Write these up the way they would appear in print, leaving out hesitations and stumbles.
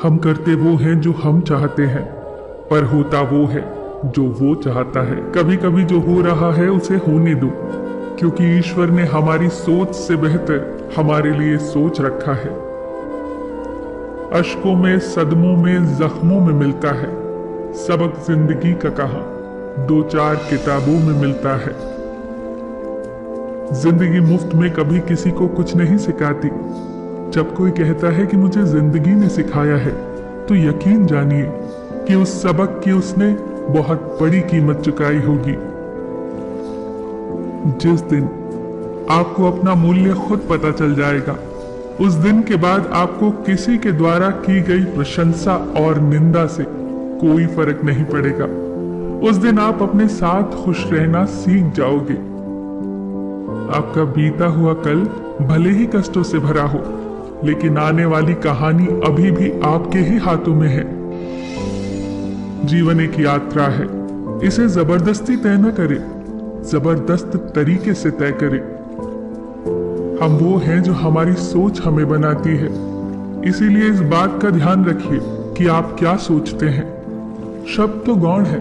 हम करते वो हैं जो हम चाहते हैं, पर होता वो है जो वो चाहता है। कभी कभी जो हो रहा है उसे होने दो, क्योंकि ईश्वर ने हमारी सोच से बेहतर हमारे लिए सोच रखा है। अश्कों में, सदमों में, जख्मों में मिलता है सबक जिंदगी का, कहा 2-4 किताबों में मिलता है। जिंदगी मुफ्त में कभी किसी को कुछ नहीं सिखाती। जब कोई कहता है कि मुझे जिंदगी ने सिखाया है, तो यकीन जानिए कि उस सबक की उसने बहुत बड़ी कीमत चुकाई होगी। जिस दिन आपको अपना मूल्य खुद पता चल जाएगा, उस दिन के बाद आपको किसी के द्वारा की गई प्रशंसा और निंदा से कोई फर्क नहीं पड़ेगा। उस दिन आप अपने साथ खुश रहना सीख जाओगे। आपका बीता हुआ कल भले ही कष्टों से भरा हो, लेकिन आने वाली कहानी अभी भी आपके ही हाथों में है। जीवन एक यात्रा है, इसे जबरदस्ती तय न करें, जबरदस्त तरीके से तय करें। हम वो हैं जो हमारी सोच हमें बनाती है, इसीलिए इस बात का ध्यान रखिए कि आप क्या सोचते हैं। शब्द तो गौण है,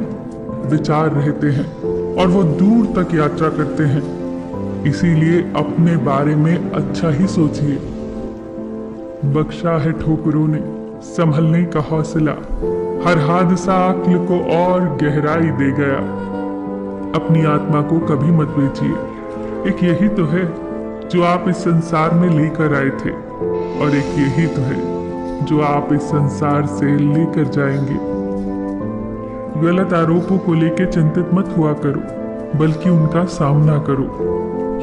विचार रहते हैं और वो दूर तक यात्रा करते हैं। इसीलिए अपने बारे में अच्छा ही सोचिए। बख्शा है ठोकरों ने संभलने का हौसला, हर हादसा अक्ल को और गहराई दे गया। अपनी आत्मा को कभी मत बेचिए। एक यही तो है जो आप इस संसार में लेकर आए थे, और एक यही तो है जो आप इस संसार से लेकर जाएंगे। गलत आरोपों को लेकर चिंतित मत हुआ करो, बल्कि उनका सामना करो।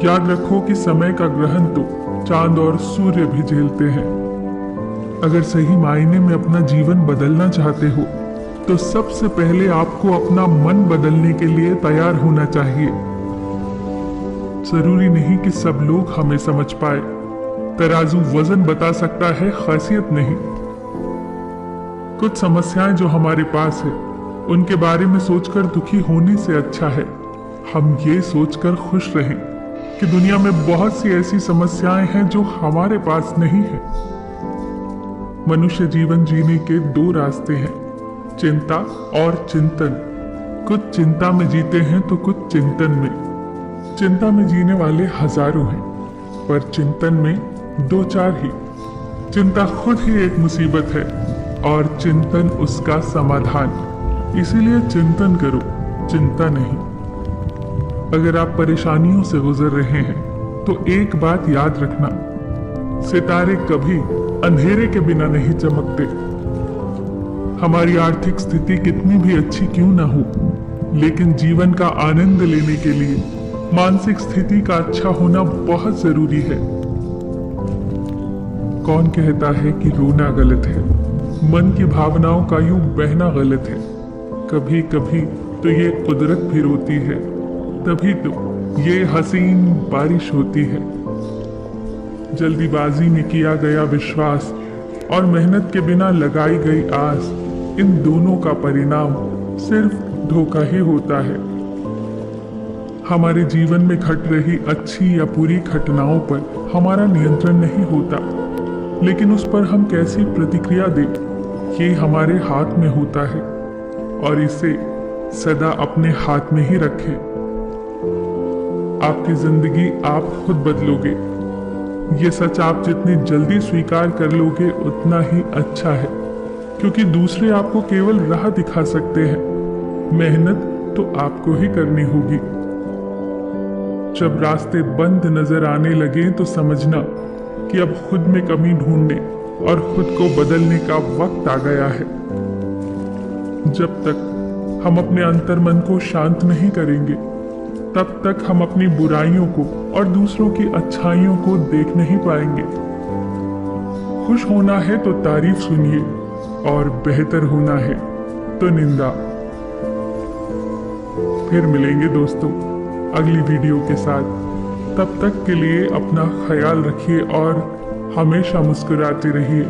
याद रखो कि समय का ग्रहण तो चांद और सूर्य भी झेलते हैं। अगर सही मायने में अपना जीवन बदलना चाहते हो, तो सबसे पहले आपको अपना मन बदलने के लिए तैयार होना चाहिए। जरूरी नहीं कि सब लोग हमें समझ पाए। तराजू वजन बता सकता है, खासियत नहीं। कुछ समस्याएं जो हमारे पास है, उनके बारे में सोचकर दुखी होने से अच्छा है हम ये सोचकर खुश रहें कि दुनिया में बहुत सी ऐसी समस्याएं हैं जो हमारे पास नहीं है। मनुष्य जीवन जीने के 2 रास्ते हैं, चिंता और चिंतन। कुछ चिंता में जीते हैं तो कुछ चिंतन में। चिंता में जीने वाले हजारों हैं, पर चिंतन में 2-4 ही। चिंता खुद ही एक मुसीबत है और चिंतन उसका समाधान। इसीलिए चिंतन करो, चिंता नहीं। अगर आप परेशानियों से गुजर रहे हैं, तो एक बात याद रखना, सितारे कभी अंधेरे के बिना नहीं चमकते। हमारी आर्थिक स्थिति कितनी भी अच्छी क्यों ना हो, लेकिन जीवन का आनंद लेने के लिए मानसिक स्थिति का अच्छा होना बहुत जरूरी है। कौन कहता है कि रोना गलत है? मन की भावनाओं का यूं बहना गलत है। कभी कभी तो ये कुदरत भी रोती है, तभी तो ये हसीन बारिश होती है। जल्दीबाजी में किया गया विश्वास और मेहनत के बिना लगाई गई आस, इन दोनों का परिणाम सिर्फ धोखा ही होता है। हमारे जीवन में घट रही अच्छी या बुरी घटनाओं पर हमारा नियंत्रण नहीं होता, लेकिन उस पर हम कैसी प्रतिक्रिया दें, ये हमारे हाथ में होता है। और इसे सदा अपने हाथ में ही रखें। आपकी जिंदगी आप खुद बदलोगे। ये सच आप जितनी जल्दी स्वीकार कर लोगे उतना ही अच्छा है, क्योंकि दूसरे आपको केवल राह दिखा सकते हैं, मेहनत तो आपको ही करनी होगी। जब रास्ते बंद नजर आने लगे तो समझना कि अब खुद में कमी ढूंढने और खुद को बदलने का वक्त आ गया है। जब तक हम अपने अंतर्मन को शांत नहीं करेंगे, तब तक हम अपनी बुराइयों को और दूसरों की अच्छाइयों को देख नहीं पाएंगे। खुश होना है तो तारीफ सुनिए, और बेहतर होना है तो निंदा। फिर मिलेंगे दोस्तों अगली वीडियो के साथ। तब तक के लिए अपना ख्याल रखिए और हमेशा मुस्कुराते रहिए।